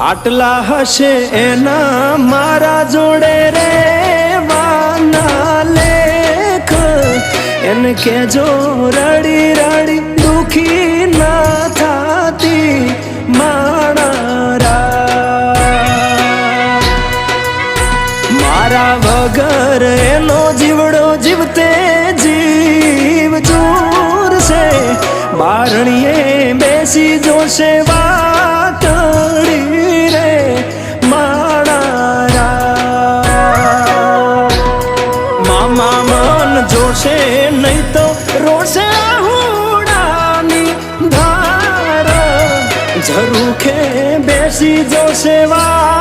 આટલા હશે એના મારા જોડે રે વાના લેખ એને કેજો રડી રડી દુખી ના થાતી માણા મારા વગર એનો જીવડો જીવતે જીવ જોરશે બારણીએ બેસી જોશે વાતડી રે માણા મામા મન જોશે નહીં તો રોશે હુડાની ધાર ઝરૂખે બેસી જોશે વા